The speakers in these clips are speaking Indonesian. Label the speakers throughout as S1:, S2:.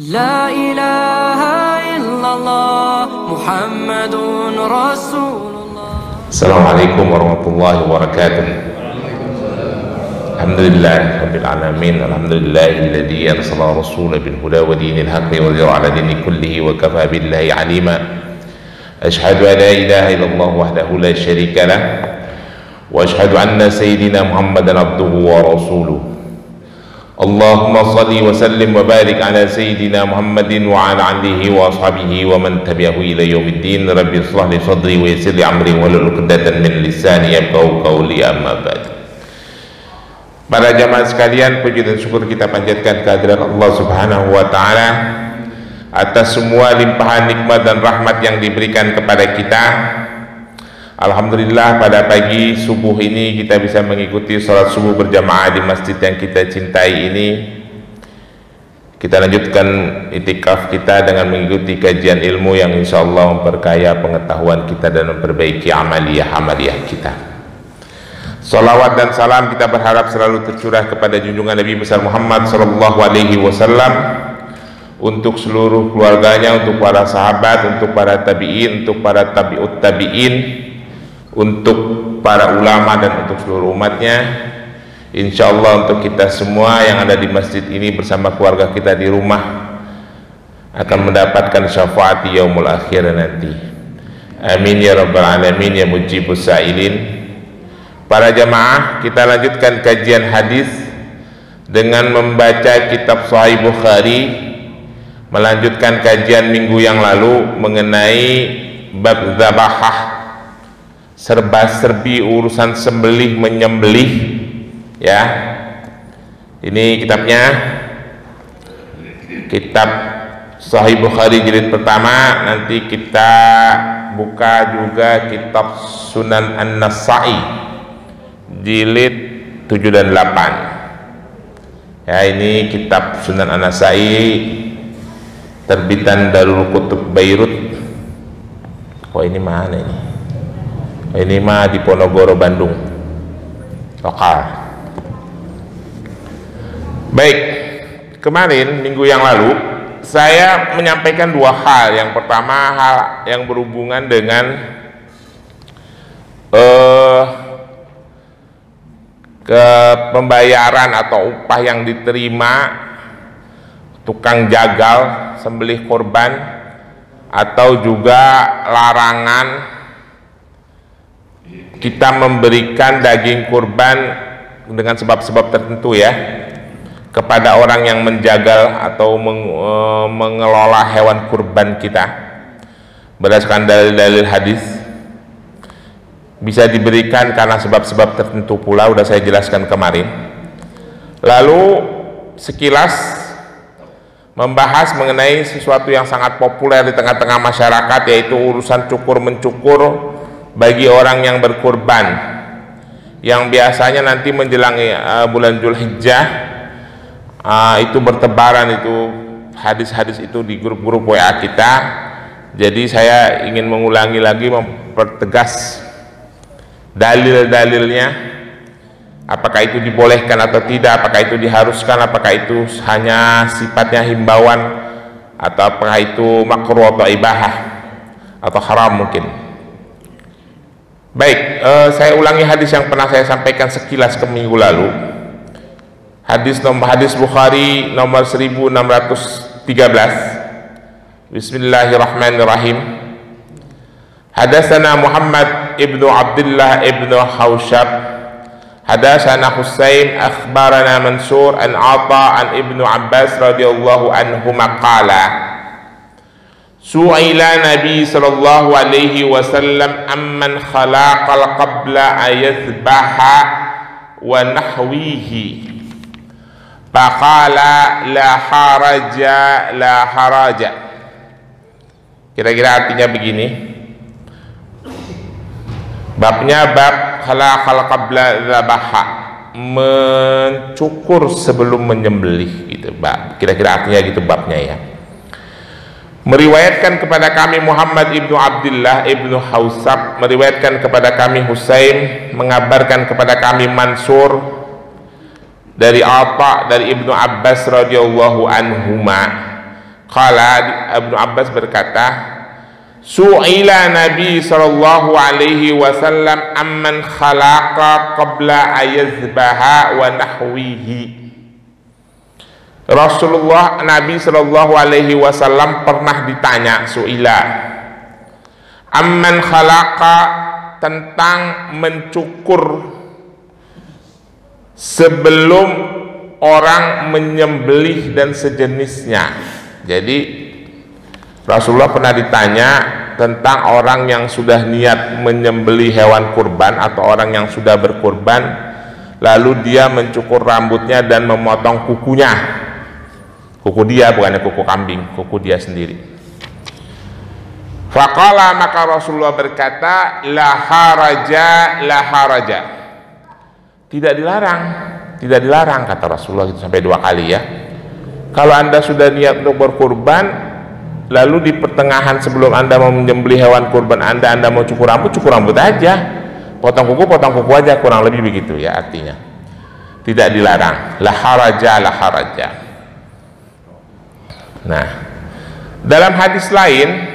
S1: لا إله إلا الله محمد رسول الله.
S2: السلام عليكم ورحمة الله وبركاته. الحمد لله رب العالمين. الحمد لله الذي أرسل رسوله بالهدى ودين الحق ليظهره على دين كله وكفى بالله عليما. أشهد أن لا إله إلا الله وحده لا شريك له وأشهد أن سيدنا محمدا عبده ورسوله. اللهم صل وسلم وبارك على سيدنا محمد وعلى آله وأصحابه ومن تبعه إلى يوم الدين. رب اشرح لي صدري ويسر لي أمري واحلل عقدة من lisani yafqahu qawli, amma ba'd. Para jamaah sekalian, puji dan syukur kita panjatkan kehadirat Allah Subhanahu wa taala atas semua limpahan nikmat dan rahmat yang diberikan kepada kita. Alhamdulillah, pada pagi subuh ini kita bisa mengikuti sholat subuh berjamaah di masjid yang kita cintai ini. Kita lanjutkan itikaf kita dengan mengikuti kajian ilmu yang insya Allah memperkaya pengetahuan kita dan memperbaiki amaliyah kita. Salawat dan salam kita berharap selalu tercurah kepada junjungan Nabi besar Muhammad sallallahu alaihi wasallam, untuk seluruh keluarganya, untuk para sahabat, untuk para tabi'in, untuk para tabi'ut tabi'in, untuk para ulama dan untuk seluruh umatnya. Insya Allah untuk kita semua yang ada di masjid ini bersama keluarga kita di rumah akan mendapatkan syafaat di yaumul akhir nanti. Amin ya rabbal alamin ya mujibus sa'ilin. Para jamaah, kita lanjutkan kajian hadis dengan membaca kitab Sahih Bukhari, melanjutkan kajian minggu yang lalu mengenai bab zabahah, serba-serbi urusan sembelih menyembelih, ya. Ini kitabnya, kitab Sahih Bukhari jilid pertama. Nanti kita buka juga kitab Sunan An-Nasa'i jilid 7 dan 8. Ya, ini kitab Sunan An-Nasa'i terbitan Darul Kutub Beirut. Oh, ini mana ini? Ini mah di Ponorogo, Bandung, lokal. Baik, kemarin minggu yang lalu saya menyampaikan dua hal. Yang pertama, hal yang berhubungan dengan ke pembayaran atau upah yang diterima tukang jagal sembelih korban, atau juga larangan kita memberikan daging kurban dengan sebab-sebab tertentu, ya, kepada orang yang menjagal atau mengelola hewan kurban kita berdasarkan dalil-dalil hadis. Bisa diberikan karena sebab-sebab tertentu pula, sudah saya jelaskan kemarin. Lalu sekilas membahas mengenai sesuatu yang sangat populer di tengah-tengah masyarakat, yaitu urusan cukur-mencukur bagi orang yang berkurban, yang biasanya nanti menjelang bulan Dzulhijjah itu bertebaran itu hadis-hadis itu di grup-grup WA kita. Jadi saya ingin mengulangi lagi, mempertegas dalil-dalilnya, apakah itu dibolehkan atau tidak, apakah itu diharuskan, apakah itu hanya sifatnya himbauan, atau apakah itu makruh atau ibahah atau haram mungkin. Baik, saya ulangi hadis yang pernah saya sampaikan sekilas ke minggu lalu. Hadis Bukhari nomor 1613. Bismillahirrahmanirrahim. Hadatsana Muhammad ibnu Abdullah ibnu Haushab, hadatsana Husain akhbarana Mansur an Atha an Ibnu Abbas radhiyallahu anhuma qala Su'ila Nabi sallallahu alaihi wasallam amman khalaqal qabla ayazbaha wa nahwihi faqala la haraja. Kira-kira artinya begini. Babnya bab khalaqal qabla zabaha, mencukur sebelum menyembelih, gitu, Bab. Kira-kira artinya gitu babnya, ya. Meriwayatkan kepada kami Muhammad ibnu Abdullah ibnu Hausab, meriwayatkan kepada kami Husain, mengabarkan kepada kami Mansur dari Atha dari Ibnu Abbas radhiyallahu anhuma, Qala, Ibnu Abbas berkata, su'ila Nabi sallallahu alaihi wasallam amman khalaqa qabla ayazbaha wa nahwihi. Rasulullah Nabi sallallahu alaihi wasallam pernah ditanya, su'ila amman khalaqa, tentang mencukur sebelum orang menyembelih dan sejenisnya. Jadi Rasulullah pernah ditanya tentang orang yang sudah niat menyembelih hewan kurban atau orang yang sudah berkurban, lalu dia mencukur rambutnya dan memotong kukunya. Kuku dia, bukannya kuku kambing, kuku dia sendiri. Faqala, maka Rasulullah berkata, la haraja, la haraja. Tidak dilarang, tidak dilarang, kata Rasulullah itu sampai 2 kali ya. Kalau Anda sudah niat untuk berkurban, lalu di pertengahan sebelum Anda mau menyembelih hewan kurban Anda mau cukur rambut aja. Potong kuku aja, kurang lebih begitu ya artinya. Tidak dilarang. La haraja, la haraja. Nah, dalam hadis lain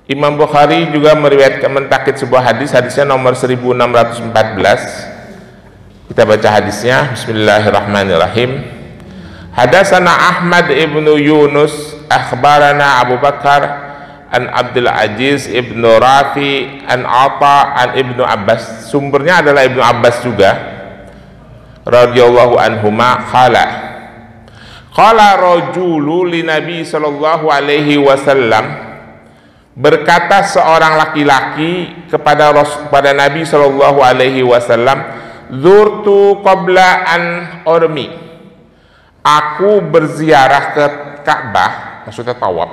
S2: Imam Bukhari juga meriwayatkan mentakid sebuah hadisnya nomor 1614. Kita baca hadisnya. Bismillahirrahmanirrahim. Hadatsana Ahmad ibnu Yunus akhbarana Abu Bakar an Abdul Aziz ibnu Rafi an Ata an Ibnu Abbas. Sumbernya adalah Ibnu Abbas juga radhiyallahu anhuma. Qala rajulu li Nabi sallallahu alaihi wasallam, berkata seorang laki-laki kepada Nabi sallallahu alaihi wasallam, zurtu qabla an urmi, aku berziarah ke Ka'bah, maksudnya tawaf,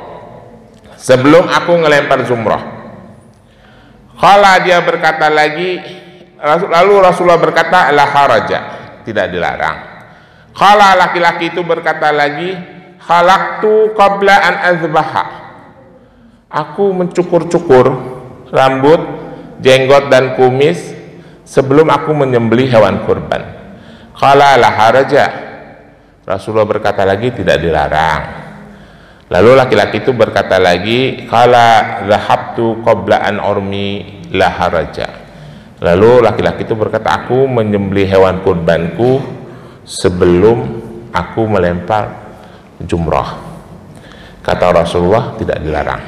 S2: sebelum aku ngelempar jumrah. Qala, dia berkata lagi, lalu Rasulullah berkata, la haraja, tidak dilarang. Qala, laki-laki itu berkata lagi, khalaqtu qabla an azbaha, aku mencukur-cukur rambut, jenggot dan kumis sebelum aku menyembelih hewan kurban. Qala, la haraja, Rasulullah berkata lagi, tidak dilarang. Lalu laki-laki itu berkata lagi, qala dhahabtu qabla an urmi, la haraja. Lalu laki-laki itu berkata, aku menyembelih hewan kurbanku sebelum aku melempar jumrah. Kata Rasulullah, tidak dilarang.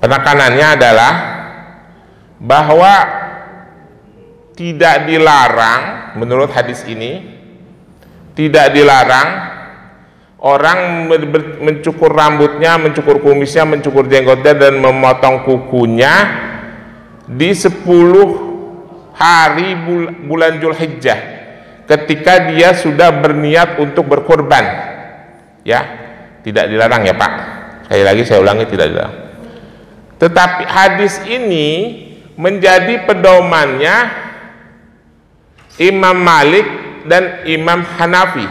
S2: Penekanannya adalah bahwa tidak dilarang, menurut hadis ini tidak dilarang orang mencukur rambutnya, mencukur kumisnya, mencukur jenggotnya dan memotong kukunya di 10 hari bulan Dzulhijjah ketika dia sudah berniat untuk berkorban. Ya, tidak dilarang ya Pak. Sekali lagi saya ulangi, tidak dilarang. Tetapi hadis ini menjadi pedomannya Imam Malik dan Imam Hanafi.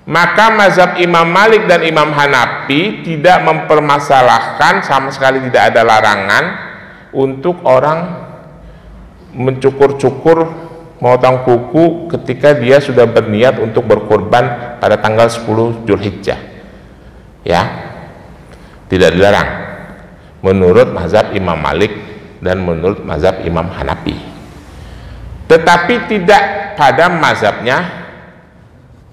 S2: Maka mazhab Imam Malik dan Imam Hanafi tidak mempermasalahkan, sama sekali tidak ada larangan untuk orang mencukur-cukur, memotong kuku ketika dia sudah berniat untuk berkorban pada tanggal 10 Dzulhijjah. Ya, tidak dilarang menurut mazhab Imam Malik dan menurut mazhab Imam Hanafi. Tetapi tidak pada mazhabnya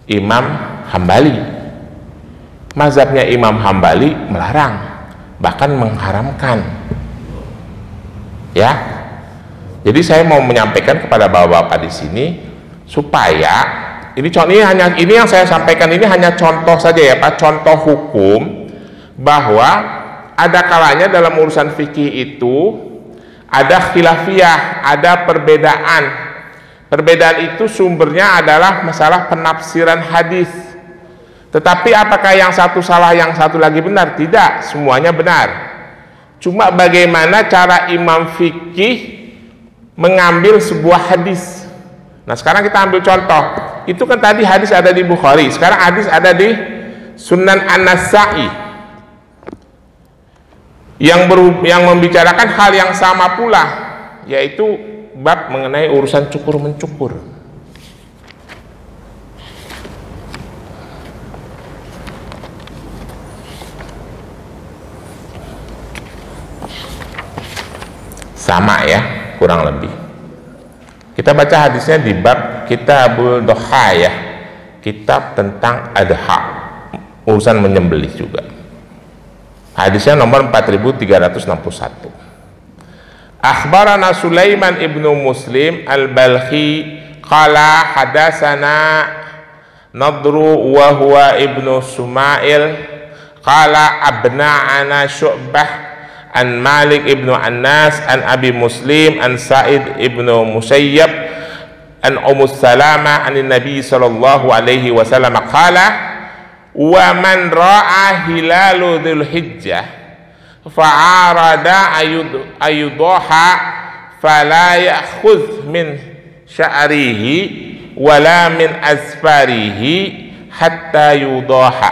S2: Imam Hambali. Mazhabnya Imam Hambali melarang, bahkan mengharamkan. Ya, jadi saya mau menyampaikan kepada bapak-bapak di sini supaya ini yang saya sampaikan ini hanya contoh saja ya Pak, contoh hukum bahwa ada kalanya dalam urusan fikih itu ada khilafiyah, ada perbedaan. Perbedaan itu sumbernya adalah masalah penafsiran hadis. Tetapi apakah yang satu salah, yang satu lagi benar? Tidak, semuanya benar. Cuma bagaimana cara imam fikih mengambil sebuah hadis. Nah, sekarang kita ambil contoh. Itu kan tadi hadis ada di Bukhari, sekarang hadis ada di Sunan An-Nasa'i yang membicarakan hal yang sama pula, yaitu bab mengenai urusan cukur-mencukur. sama ya, kurang lebih. Kita baca hadisnya di bab Kitabul Dohayah, kitab tentang adha, urusan menyembelih juga. Hadisnya nomor 4361. Akhbarana Sulaiman ibnu Muslim al-Balkhi qala hadatsana Nadru wa huwa ibnu Sumail qala abna'ana Syu'bah an Malik ibnu Anas an Abi Muslim an Sa'id ibnu Musayyab an Ummus Salamah an Nabi sallallahu alaihi wasallam qala wa man ra'a hilalu Dzul Hijjah fa'arada ayudoha fala ya'khudh min sya'rihi wala min azfarihi hatta yudoha.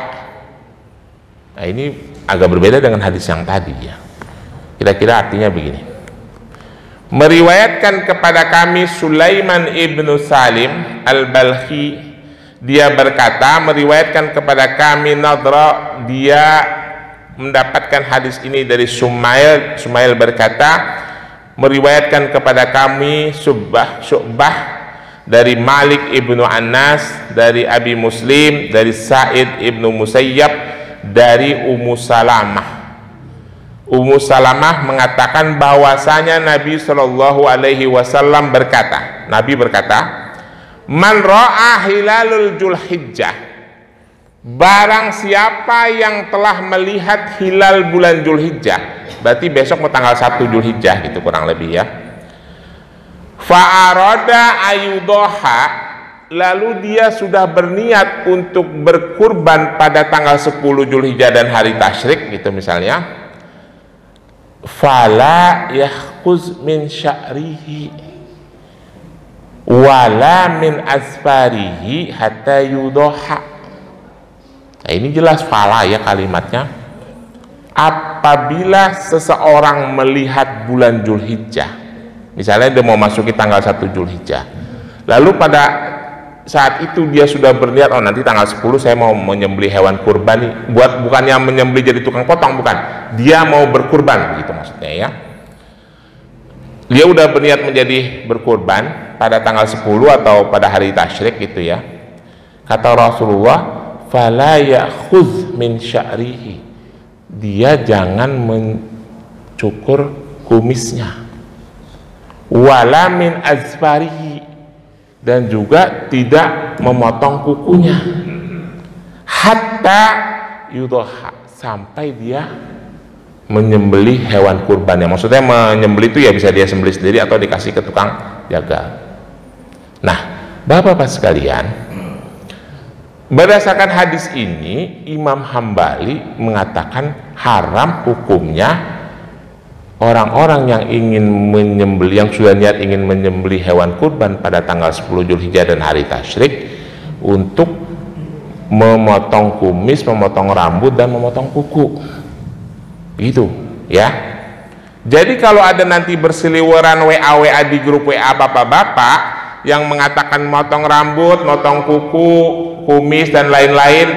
S2: Nah, ini agak berbeda dengan hadis yang tadi ya. Kira-kira artinya begini. Meriwayatkan kepada kami Sulaiman ibnu Salim al-Balkhi, dia berkata meriwayatkan kepada kami Nadra, dia mendapatkan hadis ini dari Sumail. Sumail berkata meriwayatkan kepada kami Syu'bah dari Malik ibnu Anas, dari Abi Muslim, dari Sa'id ibnu Musayyab, dari Ummu Salamah. Ummu Salamah mengatakan bahwasanya Nabi Shallallahu alaihi wasallam berkata, Nabi berkata, man ra'a hilalul Dzulhijjah, barang siapa yang telah melihat hilal bulan Dzulhijjah, berarti besok tanggal 1 Dzulhijjah gitu kurang lebih ya. Fa'arada ayudoha, lalu dia sudah berniat untuk berkurban pada tanggal 10 Dzulhijjah dan hari tasyrik gitu misalnya. Fala yahkuz min sya'rihi wala min asfarihi hatta yudoha. Nah, ini jelas fala ya kalimatnya. Apabila seseorang melihat bulan Dzulhijjah, misalnya dia mau masuki tanggal 1 Dzulhijjah, lalu pada saat itu dia sudah berniat, oh nanti tanggal 10 saya mau menyembelih hewan kurban nih, bukannya menyembelih jadi tukang potong, bukan, dia mau berkurban begitu maksudnya ya. Dia udah berniat menjadi berkurban pada tanggal 10 atau pada hari tasyrik gitu ya. Kata Rasulullah, fala ya'khudh min sya'rihi, dia jangan mencukur kumisnya, wala min azfarihi, dan juga tidak memotong kukunya, hatta yudoha, sampai dia menyembelih hewan kurbannya. Maksudnya menyembelih itu ya bisa dia sembelih sendiri atau dikasih ke tukang jagal. Nah, Bapak-bapak sekalian, berdasarkan hadis ini Imam Hambali mengatakan haram hukumnya orang-orang yang ingin menyembelih, yang sudah niat ingin menyembelih hewan kurban pada tanggal 10 Dzulhijjah dan hari tasyrik, untuk memotong kumis, memotong rambut, dan memotong kuku. Gitu ya. Jadi kalau ada nanti berseliweran WA di grup WA bapak-bapak yang mengatakan motong rambut, motong kuku, kumis dan lain-lain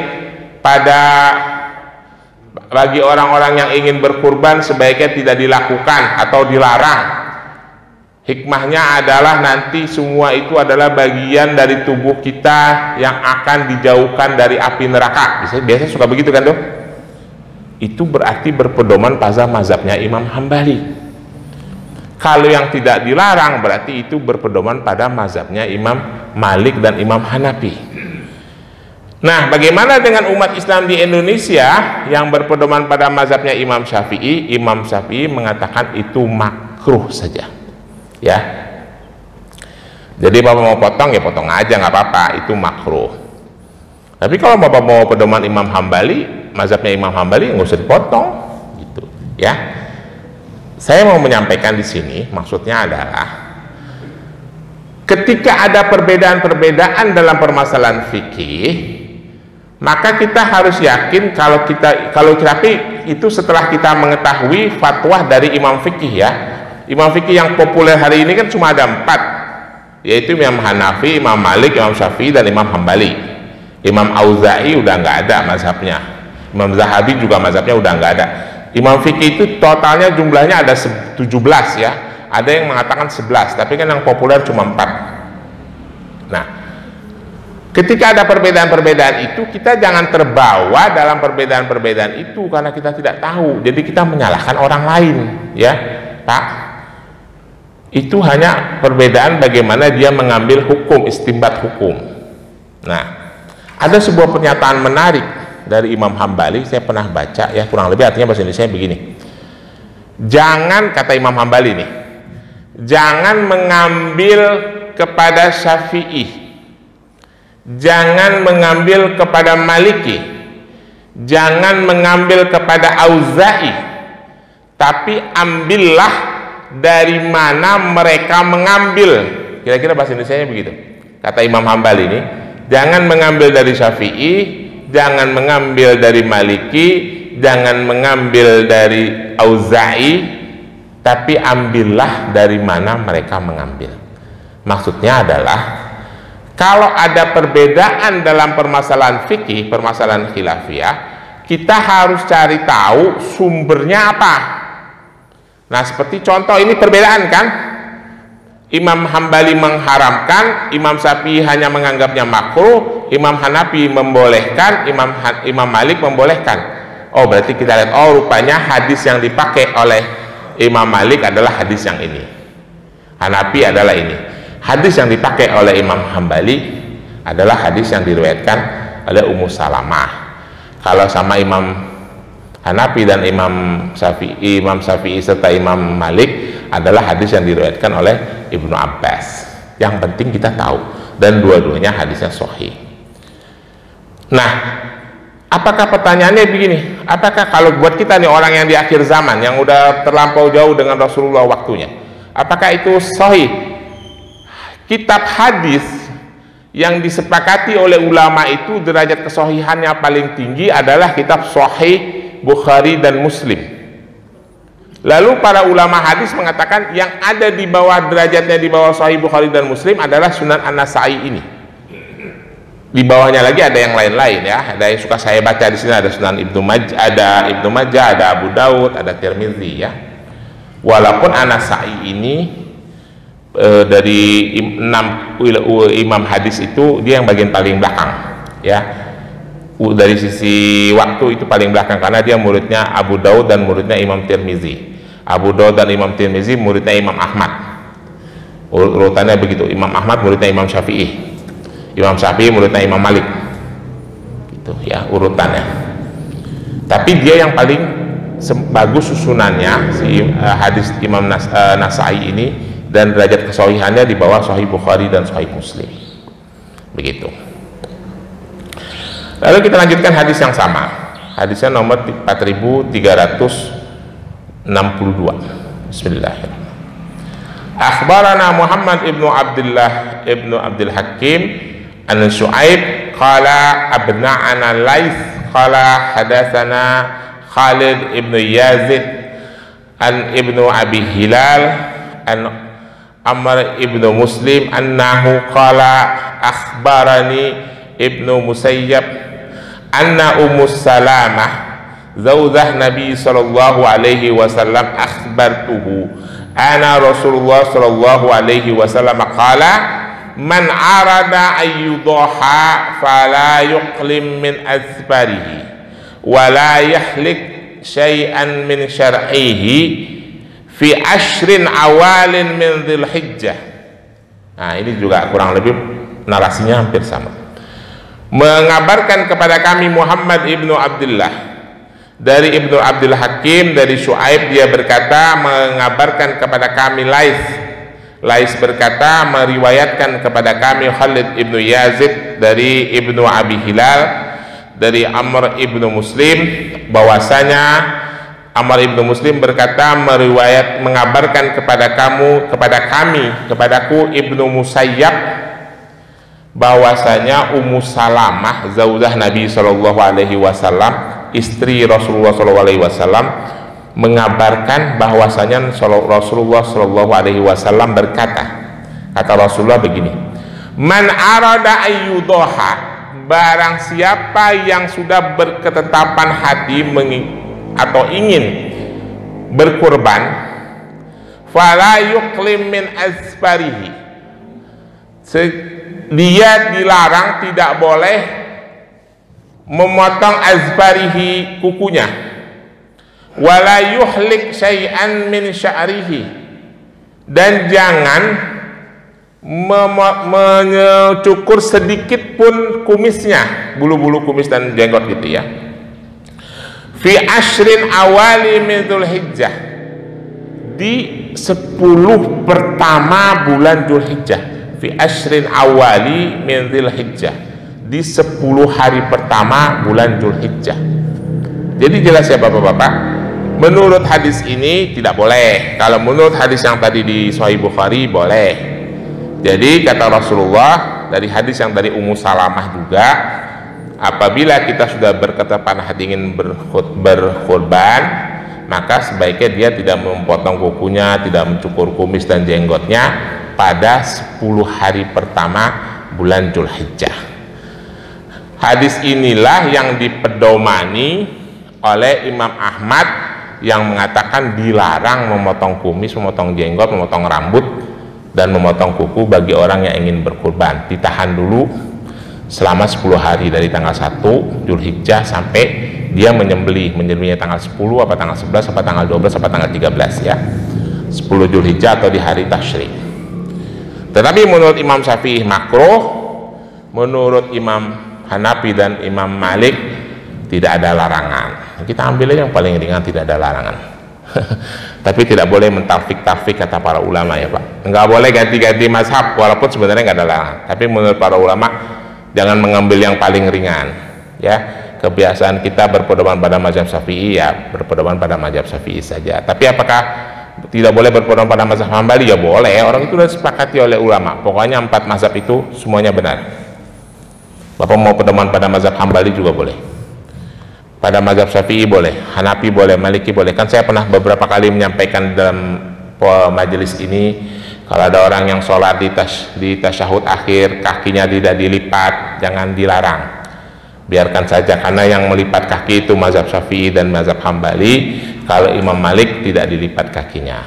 S2: bagi orang-orang yang ingin berkurban sebaiknya tidak dilakukan atau dilarang. Hikmahnya adalah nanti semua itu adalah bagian dari tubuh kita yang akan dijauhkan dari api neraka. Biasa suka begitu kan tuh? Itu berarti berpedoman pada mazhabnya Imam Hambali. Kalau yang tidak dilarang berarti itu berpedoman pada mazhabnya Imam Malik dan Imam Hanafi. Nah, bagaimana dengan umat Islam di Indonesia yang berpedoman pada mazhabnya Imam Syafi'i? Imam Syafi'i mengatakan itu makruh saja, ya. Jadi bapak mau potong ya potong aja, nggak apa-apa, itu makruh. Tapi kalau bapak mau pedoman Imam Hambali, mazhabnya Imam Hambali, nggak usah dipotong, gitu, ya. Saya mau menyampaikan di sini, maksudnya adalah ketika ada perbedaan-perbedaan dalam permasalahan fikih, maka kita harus yakin tapi itu setelah kita mengetahui fatwa dari imam fikih ya. Imam fikih yang populer hari ini kan cuma ada 4, yaitu Imam Hanafi, Imam Malik, Imam Syafi'i, dan Imam Hambali. Imam Auza'i udah nggak ada mazhabnya, Imam Zahabi juga mazhabnya udah nggak ada. Imam fikih itu totalnya jumlahnya ada 17 ya. ada yang mengatakan 11, tapi kan yang populer cuma 4. Nah, ketika ada perbedaan-perbedaan itu, kita jangan terbawa dalam perbedaan-perbedaan itu karena kita tidak tahu. Jadi kita menyalahkan orang lain, ya, Pak. Itu hanya perbedaan bagaimana dia mengambil hukum, istinbat hukum. Nah, ada sebuah pernyataan menarik dari Imam Hambali, saya pernah baca, ya, kurang lebih artinya bahasa Indonesia begini. Jangan, kata Imam Hambali nih, jangan mengambil kepada Syafi'i, jangan mengambil kepada Maliki, jangan mengambil kepada Auza'i, tapi ambillah dari mana mereka mengambil. Kira-kira bahasa Indonesianya begitu. Kata Imam Hambali ini, jangan mengambil dari Syafi'i, jangan mengambil dari Maliki, jangan mengambil dari Auza'i, tapi ambillah dari mana mereka mengambil. Maksudnya adalah, kalau ada perbedaan dalam permasalahan fikih, permasalahan khilafiyah, kita harus cari tahu sumbernya apa. Nah, seperti contoh ini perbedaan kan, Imam Hambali mengharamkan, Imam Syafi'i hanya menganggapnya makruh, Imam Hanafi membolehkan, Imam Malik membolehkan. Oh, berarti kita lihat, oh, rupanya hadis yang dipakai oleh Imam Malik adalah hadis yang ini, Hanafi adalah ini. Hadis yang dipakai oleh Imam Hambali adalah hadis yang diriwayatkan oleh Ummu Salamah. Kalau sama Imam Hanafi dan Imam Syafi'i serta Imam Malik adalah hadis yang diriwayatkan oleh Ibnu Abbas. Yang penting kita tahu, dan dua-duanya hadisnya sahih. Nah, apakah pertanyaannya begini, apakah kalau buat kita nih orang yang di akhir zaman, yang udah terlampau jauh dengan Rasulullah waktunya, apakah itu sahih? Kitab hadis yang disepakati oleh ulama itu derajat kesahihannya paling tinggi adalah kitab Sahih Bukhari dan Muslim. Lalu para ulama hadis mengatakan yang ada di bawah, derajatnya di bawah Sahih Bukhari dan Muslim adalah Sunan An-Nasa'i ini. Di bawahnya lagi ada yang lain-lain, ya. Ada yang suka saya baca di sini, ada Sunan Ibnu Majah, ada Abu Daud, ada Tirmidzi, ya. Walaupun An-Nasa'i ini dari 6 imam hadis itu dia yang bagian paling belakang, ya. Dari sisi waktu itu paling belakang karena dia muridnya Abu Daud dan muridnya Imam Tirmizi. Abu Daud dan Imam Tirmizi muridnya Imam Ahmad. Urutannya begitu. Imam Ahmad muridnya Imam Syafi'i. Imam Syafi'i muridnya Imam Malik. Itu ya urutannya. Tapi dia yang paling bagus susunannya si hadis Imam Nasa'i ini, dan derajat kesahihannya di bawah Sahih Bukhari dan Sahih Muslim. Begitu. Lalu kita lanjutkan hadis yang sama. Hadisnya nomor 4362. Bismillahirrahmanirrahim. Akhbarana Muhammad ibnu Abdullah ibnu Abdul Hakim an Shu'aib qala abna'ana Laits qala hadatsana Khalid ibnu Yazid an ibnu Abi Hilal an Amr ibnu Muslim annahu qala akhbarani ibnu Musayyab anna Ummu Salamah zawjah Nabi sallallahu alaihi wasallam akhbartuhu ana Rasulullah sallallahu alaihi wasallam qala man arada ayyudaha fala yuqlim min azbarihi wa la yahlik syai'an min syar'ihi fi ashrin awalin min Dzulhijjah. Nah, ini juga kurang lebih narasinya hampir sama. Mengabarkan kepada kami Muhammad ibnu Abdullah dari Ibnu Abdul Hakim dari Shu'aib, dia berkata mengabarkan kepada kami Laits berkata meriwayatkan kepada kami Khalid ibnu Yazid dari Ibnu Abi Hilal dari Amr ibnu Muslim bahwasanya Amr ibnu Muslim berkata mengabarkan kepadaku Ibnu Musayyab bahwasanya Ummu Salamah zaujah Nabi sallallahu alaihi wasallam, istri Rasulullah sallallahu alaihi wasallam, mengabarkan bahwasanya Rasulullah sallallahu alaihi wasallam berkata, kata Rasulullah begini, man arada ayyudaha, barang siapa yang sudah berketetapan hati atau ingin berkurban, fala yuqlim min azfarihi, dia dilarang tidak boleh memotong azfarihi, kukunya, wala yuhlik syai'an min sya'rihi, dan jangan mencukur sedikit pun kumisnya, bulu-bulu kumis dan jenggot gitu ya. Fi ashrin awali min Dzulhijjah, di 10 pertama bulan Dzulhijjah. Fi ashrin awali min Dzulhijjah, di 10 hari pertama bulan Dzulhijjah. Jadi jelas ya Bapak-bapak, menurut hadis ini tidak boleh. Kalau menurut hadis yang tadi di Sahih Bukhari boleh. Jadi kata Rasulullah dari hadis yang dari Ummu Salamah juga, apabila kita sudah berketetapan hati ingin berkurban, maka sebaiknya dia tidak memotong kukunya, tidak mencukur kumis dan jenggotnya pada 10 hari pertama bulan Dzulhijjah. Hadis inilah yang dipedomani oleh Imam Ahmad yang mengatakan dilarang memotong kumis, memotong jenggot, memotong rambut dan memotong kuku bagi orang yang ingin berkurban. Ditahan dulu selama 10 hari dari tanggal 1 Dzulhijjah sampai dia menyembelihnya tanggal 10 apa tanggal 11 apa tanggal 12 apa tanggal 13 ya, 10 Dzulhijjah atau di hari tasyrik. Tetapi menurut Imam Syafi'i makruh, menurut Imam Hanafi dan Imam Malik tidak ada larangan. Kita ambil yang paling ringan, tidak ada larangan. Tapi tidak boleh mentafik-tafik kata para ulama ya Pak, nggak boleh ganti-ganti mazhab walaupun sebenarnya nggak ada larangan. Tapi menurut para ulama jangan mengambil yang paling ringan ya. Kebiasaan kita berpedoman pada mazhab Syafi'i ya berpedoman pada mazhab Syafi'i saja. Tapi apakah tidak boleh berpedoman pada mazhab Hambali? Ya boleh, orang itu sudah disepakati oleh ulama, pokoknya 4 mazhab itu semuanya benar. Bapak mau pedoman pada mazhab Hambali juga boleh, pada mazhab Syafi'i boleh, Hanafi boleh, Maliki boleh. Kan saya pernah beberapa kali menyampaikan dalam majelis ini, kalau ada orang yang sholat di tasyahud akhir kakinya tidak dilipat, jangan dilarang, biarkan saja, karena yang melipat kaki itu mazhab Syafi'i dan mazhab Hambali. Kalau Imam Malik tidak dilipat kakinya.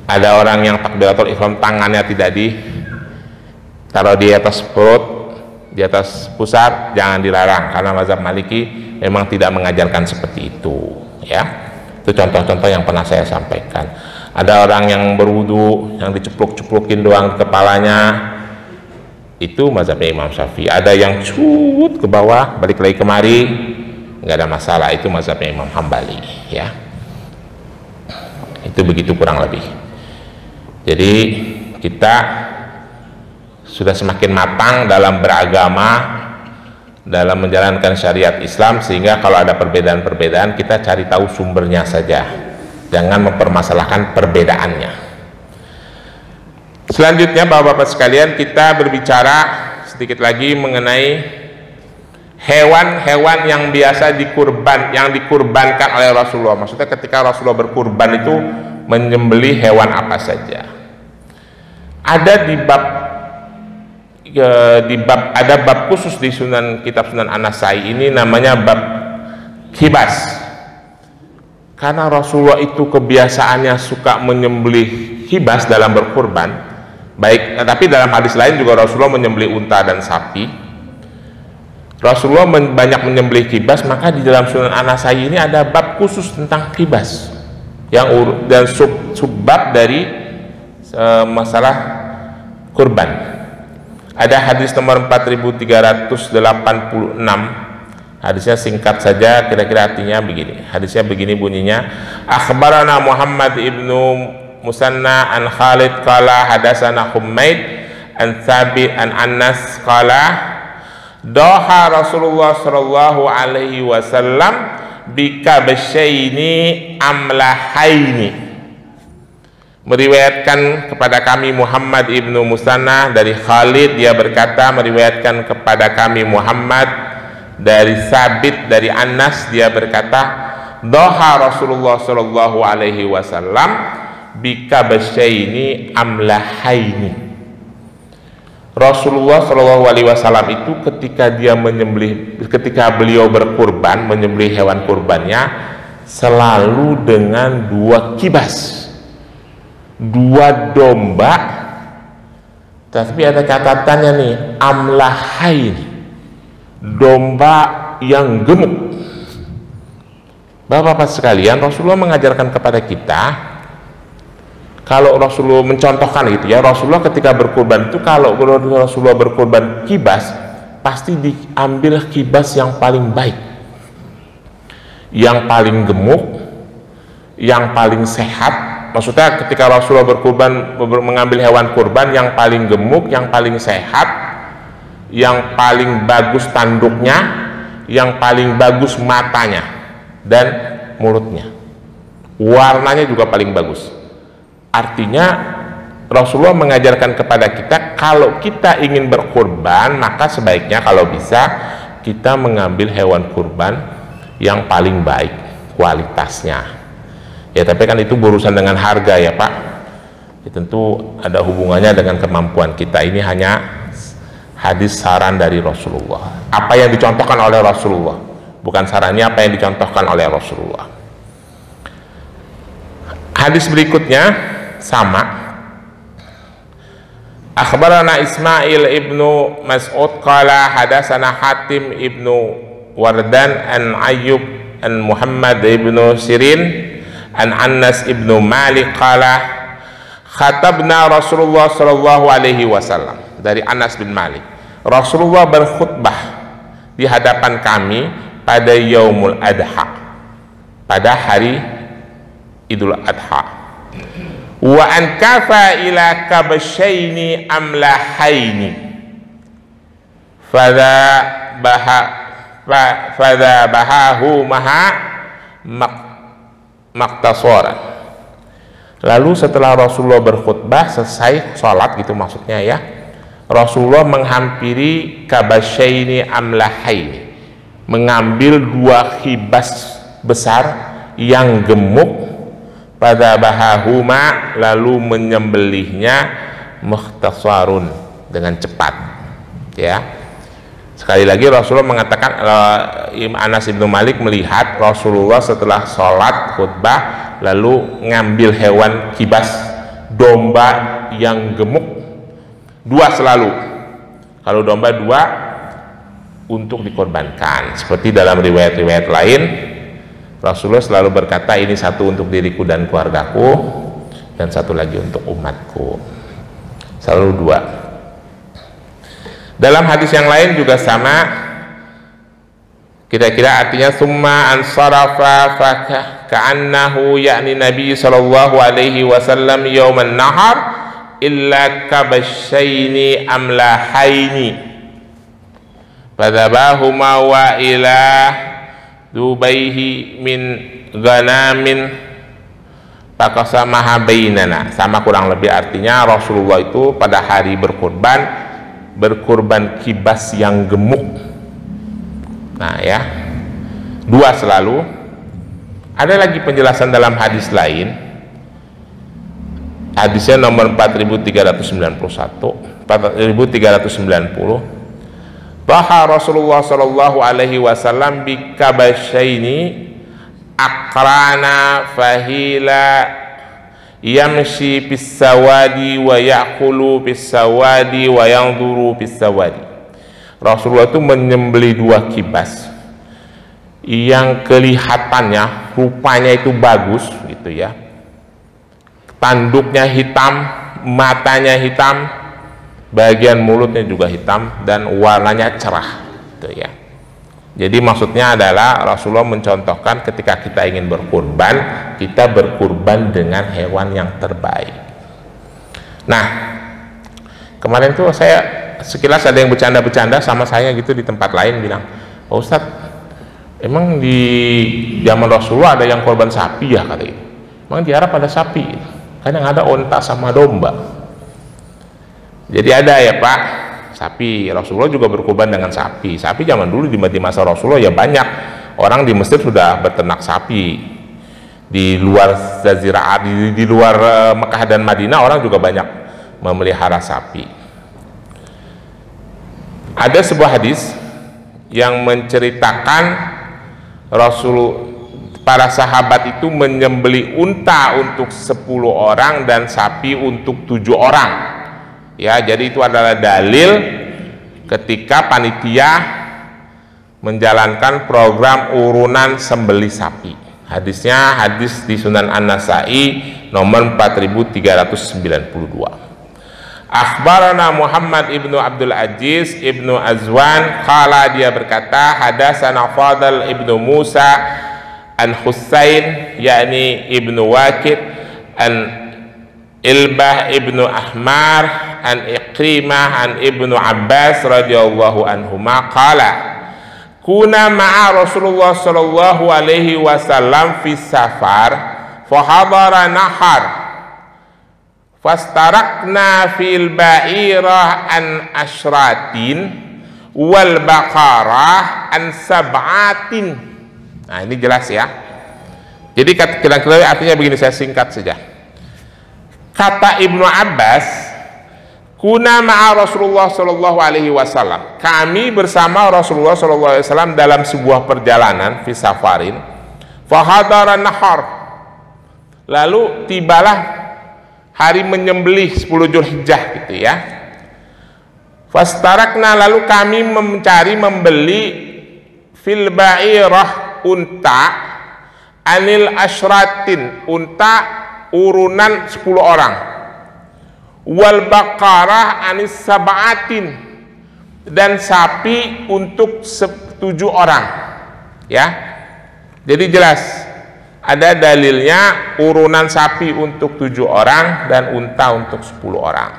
S2: Ada orang yang takbiratul ihram tangannya tidak ditaruh di atas perut, di atas pusat, jangan dilarang, karena mazhab Maliki memang tidak mengajarkan seperti itu ya. Itu contoh-contoh yang pernah saya sampaikan. Ada orang yang berwudu yang dicepluk-ceplukin doang ke kepalanya, itu mazhabnya Imam Syafi'i. Ada yang cut ke bawah balik lagi kemari, nggak ada masalah, itu mazhabnya Imam Hambali ya. Itu begitu kurang lebih. Jadi kita sudah semakin matang dalam beragama, dalam menjalankan syariat Islam, sehingga kalau ada perbedaan-perbedaan kita cari tahu sumbernya saja, jangan mempermasalahkan perbedaannya. Selanjutnya Bapak-bapak sekalian, kita berbicara sedikit lagi mengenai hewan-hewan yang biasa dikurbankan oleh Rasulullah. Maksudnya ketika Rasulullah berkurban itu menyembelih hewan apa saja. Ada ada bab khusus di kitab Sunan An-Nasai ini, namanya bab kibas. Karena Rasulullah itu kebiasaannya suka menyembelih kibas dalam berkurban, tapi dalam hadis lain juga Rasulullah menyembelih unta dan sapi. Rasulullah banyak menyembelih kibas, maka di dalam Sunan An-Nasai ini ada bab khusus tentang kibas dan subbab dari masalah kurban. Ada hadis nomor 4386. Hadisnya singkat saja, kira-kira artinya begini. Hadisnya begini bunyinya: Akhbarana Muhammad ibnu Musanna an Khalid qala hadasana Humaid an Thabit an Anas qala doha Rasulullah sallallahu alaihi wasallam bikabsyaini amlahaini. Meriwayatkan kepada kami Muhammad ibnu Musanna dari Khalid, dia berkata meriwayatkan kepada kami Muhammad dari Sabit dari Anas, dia berkata doha Rasulullah sallallahu alaihi wasallam bikabsyaini amlahaini. Rasulullah sallallahu alaihi wasallam itu ketika beliau berkurban, menyembelih hewan kurbannya selalu dengan 2 kibas. 2 domba, tapi ada catatannya nih, amlahain, domba yang gemuk. Bapak-bapak sekalian, Rasulullah mengajarkan kepada kita, kalau Rasulullah mencontohkan gitu ya, Rasulullah ketika berkurban itu, kalau Rasulullah berkurban kibas, pasti diambil kibas yang paling baik, yang paling gemuk, yang paling sehat. Maksudnya ketika Rasulullah berkurban, mengambil hewan kurban yang paling gemuk, yang paling sehat, yang paling bagus tanduknya, yang paling bagus matanya dan mulutnya, warnanya juga paling bagus. Artinya Rasulullah mengajarkan kepada kita, kalau kita ingin berkurban, maka sebaiknya kalau bisa kita mengambil hewan kurban yang paling baik kualitasnya. Ya, tapi kan itu berurusan dengan harga ya Pak. Ya, tentu ada hubungannya dengan kemampuan kita. Ini hanya hadis saran dari Rasulullah. Apa yang dicontohkan oleh Rasulullah, bukan sarannya apa yang dicontohkan oleh Rasulullah. Hadis berikutnya sama. Akhbarana Ismail ibnu Mas'ud qala hadatsana Hatim ibnu Wardan an Ayyub an Muhammad ibnu Sirin an Anas ibnu Malik qala khatabna Rasulullah sallallahu alaihi wasallam. Dari Anas bin Malik, Rasulullah berkhutbah di hadapan kami pada Yaumul Adha, pada hari Idul Adha. Wa an kafa ila kabshaini amlahaini fadha bahahu maha maktasora. Lalu setelah Rasulullah berkhutbah, selesai sholat gitu maksudnya ya, Rasulullah menghampiri kabasyaini amlahaini, mengambil 2 kibas besar yang gemuk, pada bahahuma, lalu menyembelihnya mukhtasarun, dengan cepat ya. Sekali lagi Rasulullah mengatakan, Anas bin Malik melihat Rasulullah setelah sholat khutbah lalu ngambil hewan kibas, domba yang gemuk, 2 selalu. Kalau domba 2 untuk dikorbankan. Seperti dalam riwayat-riwayat lain, Rasulullah selalu berkata, ini 1 untuk diriku dan keluargaku, dan 1 lagi untuk umatku. Selalu 2. Dalam hadis yang lain juga sama, kira-kira artinya summa ansarafa ka'annahu yakni Nabi sallallahu alaihi wasallam yauman nahar illa kabasyaini amlahaini fadhabahuma wa ila dubaihi min ghanamin faqasamaha bainana. Sama kurang lebih artinya, Rasulullah itu pada hari berkurban kibas yang gemuk. Nah ya, 2 selalu. Ada lagi penjelasan dalam hadis lain, hadisnya nomor 4390. Baha Rasulullah sallallahu alaihi wasallam bi kabasyaini akrana fahila yamshi pisawadi wa ya'kulu pisawadi wa yanzuru pisawadi. Rasulullah itu menyembelih 2 kibas yang kelihatannya, rupanya itu bagus gitu ya, tanduknya hitam, matanya hitam, bagian mulutnya juga hitam, dan warnanya cerah gitu ya. Jadi maksudnya adalah Rasulullah mencontohkan ketika kita ingin berkurban, kita berkurban dengan hewan yang terbaik. Nah, kemarin tuh saya sekilas ada yang bercanda-bercanda sama saya gitu di tempat lain, bilang, Pak Ustadz, emang di zaman Rasulullah ada yang korban sapi ya, kata itu. Emang di Arab ada sapi, kan yang ada onta sama domba. Jadi ada ya Pak, sapi. Rasulullah juga berkurban dengan sapi. Sapi zaman dulu di masa Rasulullah ya banyak orang di Mesir sudah beternak sapi. Di luar Jazirah, di luar Mekah dan Madinah orang juga banyak memelihara sapi. Ada sebuah hadis yang menceritakan para sahabat itu menyembelih unta untuk 10 orang dan sapi untuk 7 orang. Ya, jadi itu adalah dalil ketika panitia menjalankan program urunan sembelih sapi. Hadisnya hadis di Sunan An-Nasai nomor 4392. Akhbarana Muhammad ibnu Abdul Aziz ibnu Azwan qala, dia berkata, hadasana Fadl ibnu Musa an Husain yakni ibnu Waqid an Ilbah ibnu Ahmar an Iqrimah an ibnu Abbas radhiyallahu anhuma qala, kuna ma'a Rasulullah sallallahu alaihi wasallam fi safar fa hadara nahar fastarakna fil ba'irah an ashratin wal baqarah an sab'atin. Nah, ini jelas ya. Jadi kira-kira artinya begini, saya singkat saja. Kata Ibnu Abbas, kuna ma'a Rasulullah sallallahu alaihi wasallam, kami bersama Rasulullah sallallahu alaihi wasallam dalam sebuah perjalanan fi safarin fa hadara nahar, lalu tibalah hari menyembelih 10 Zulhijjah gitu ya. Fastarakna, lalu kami membeli fil ba'irah, unta, anil ashratin, unta urunan 10 orang, wal baqarah anis sab'atin, dan sapi untuk 7 orang ya. Jadi jelas ada dalilnya urunan sapi untuk 7 orang dan unta untuk 10 orang.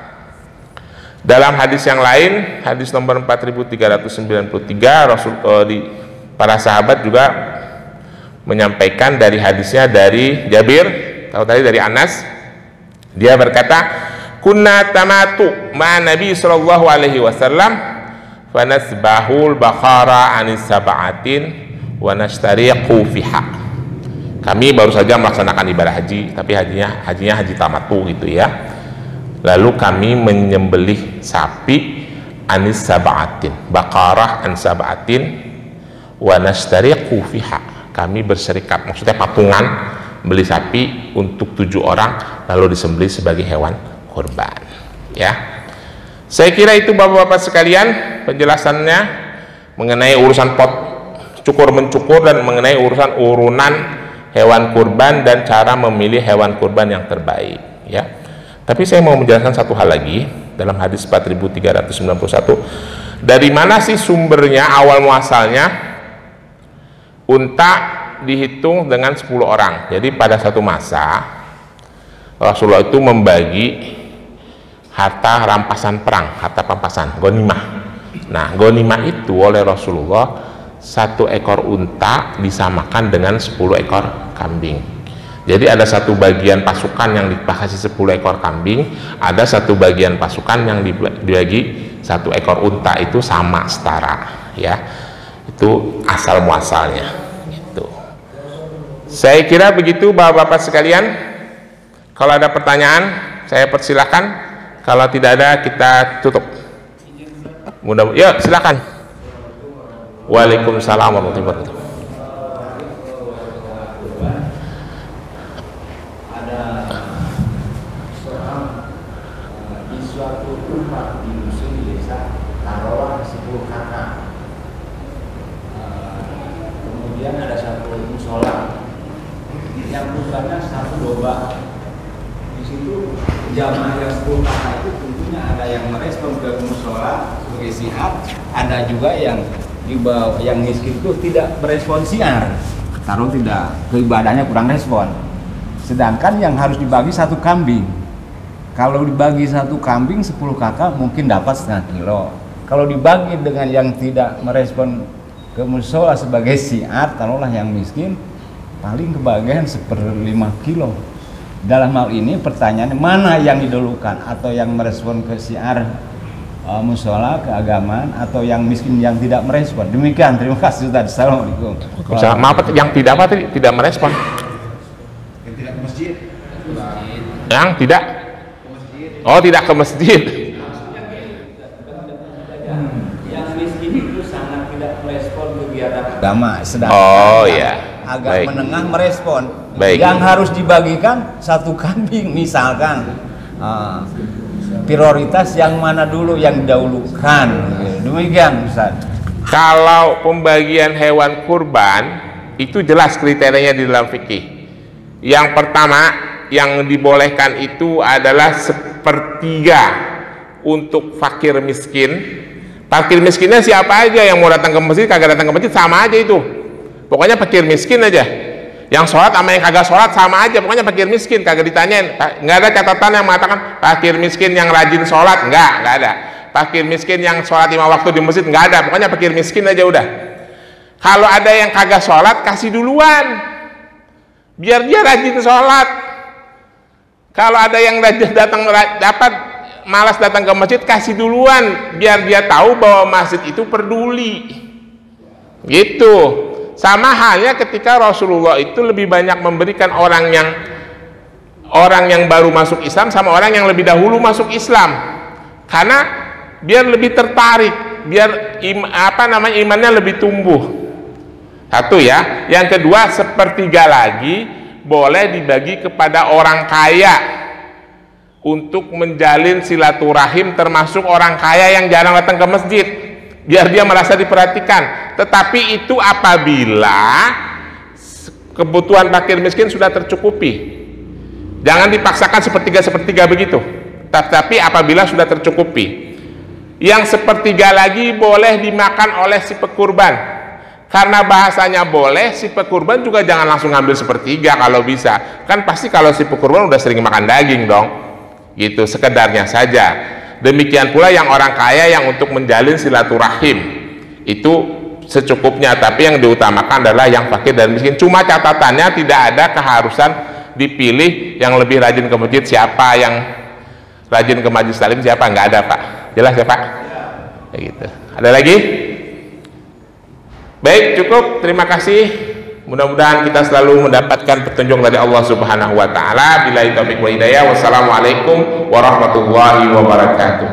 S2: Dalam hadis yang lain, hadis nomor 4393, para sahabat juga menyampaikan dari hadisnya dari Jabir, tahu tadi dari Anas, dia berkata, kunna tamatu ma Nabi sallallahu alaihi wasallam fanasbahul baqara anis sab'atin wa nashtariqu fiha. Kami baru saja melaksanakan ibadah haji, tapi hajinya haji tamattu gitu ya. Lalu kami menyembelih sapi anis sab'atin, baqarah an sab'atin wa nashtariqu fiha. Kami berserikat, maksudnya patungan beli sapi untuk 7 orang lalu disembelih sebagai hewan kurban ya. Saya kira itu bapak-bapak sekalian penjelasannya mengenai urusan pot cukur mencukur dan mengenai urusan urunan hewan kurban dan cara memilih hewan kurban yang terbaik ya. Tapi saya mau menjelaskan satu hal lagi dalam hadis 4391. Dari mana sih sumbernya, awal muasalnya unta dihitung dengan 10 orang. Jadi pada satu masa Rasulullah itu membagi harta rampasan perang, harta pampasan, ghanimah. Nah, ghanimah itu oleh Rasulullah 1 ekor unta disamakan dengan 10 ekor kambing. Jadi ada satu bagian pasukan yang dikasih 10 ekor kambing, ada satu bagian pasukan yang dibagi 1 ekor unta, itu sama setara ya. Itu asal muasalnya gitu. Saya kira begitu bapak-bapak sekalian. Kalau ada pertanyaan saya persilahkan, kalau tidak ada kita tutup. Ya silakan. Waalaikumsalam warahmatullahi wabarakatuh.
S3: Ada seorang di suatu tempat di musim di desa, taruhlah 10 kakak. Kemudian ada satu musola yang bukannya 1 domba. Di situ jamaah yang 10 kakak itu tentunya ada yang merespon ke musola sebagai siar, ada juga yang di bawah yang miskin itu tidak berespon siar, taruh tidak ke ibadahnya kurang respon. Sedangkan yang harus dibagi 1 kambing, kalau dibagi 1 kambing 10 kakak mungkin dapat setengah kilo. Kalau dibagi dengan yang tidak merespon ke musola sebagai siar, taruhlah yang miskin paling kebagian 1/5 kilo. Dalam hal ini pertanyaannya mana yang didahulukan, atau yang merespon ke siar musola keagamaan atau yang miskin yang tidak merespon? Demikian, terima kasih Ustaz. Assalamualaikum.
S2: Maaf, yang tidak apa tadi? Tidak merespon.
S3: Yang tidak ke masjid.
S2: Yang tidak? Oh, tidak ke masjid.
S3: Yang miskin itu sangat tidak merespon kegiatan agama. Sedangkan
S2: oh ya.
S3: agak menengah merespon.
S2: Baik.
S3: Yang harus dibagikan 1 kambing misalkan. Prioritas yang mana dulu yang didahulukan. Demikian Ustaz.
S2: Kalau pembagian hewan kurban itu jelas kriterianya di dalam fikih. Yang pertama yang dibolehkan itu adalah 1/3 untuk fakir miskin. Fakir miskinnya siapa aja, yang mau datang ke masjid kagak datang ke masjid sama aja itu. Pokoknya fakir miskin aja. Yang sholat sama yang kagak sholat sama aja, pokoknya fakir miskin, kagak ditanyain. Nggak ada catatan yang mengatakan fakir miskin yang rajin sholat, nggak ada. Fakir miskin yang sholat 5 waktu di masjid, nggak ada, pokoknya fakir miskin aja udah. Kalau ada yang kagak sholat, kasih duluan, biar dia rajin sholat. Kalau ada yang rajin malas datang ke masjid, kasih duluan, biar dia tahu bahwa masjid itu peduli. Gitu. Sama halnya ketika Rasulullah itu lebih banyak memberikan orang yang baru masuk Islam sama orang yang lebih dahulu masuk Islam, karena biar lebih tertarik, biar imannya lebih tumbuh. Satu ya. Yang kedua, 1/3 lagi boleh dibagi kepada orang kaya untuk menjalin silaturahim, termasuk orang kaya yang jarang datang ke masjid, biar dia merasa diperhatikan. Tetapi itu apabila kebutuhan fakir miskin sudah tercukupi. Jangan dipaksakan 1/3 begitu. Tapi apabila sudah tercukupi, yang 1/3 lagi boleh dimakan oleh si pekurban. Karena bahasanya boleh, si pekurban juga jangan langsung ngambil 1/3 kalau bisa. Kan pasti kalau si pekurban udah sering makan daging dong. Gitu, sekedarnya saja. Demikian pula yang orang kaya yang untuk menjalin silaturahim itu secukupnya, tapi yang diutamakan adalah yang fakir dan miskin. Cuma catatannya tidak ada keharusan dipilih yang lebih rajin ke masjid siapa, yang rajin ke majelis taklim siapa, nggak ada Pak. Jelas ya Pak? Ya gitu. Ada lagi? Baik, cukup. Terima kasih. Mudah-mudahan kita selalu mendapatkan petunjuk dari Allah Subhanahu wa taala. Billahi taufiq wal hidayah. Wassalamualaikum warahmatullahi wabarakatuh.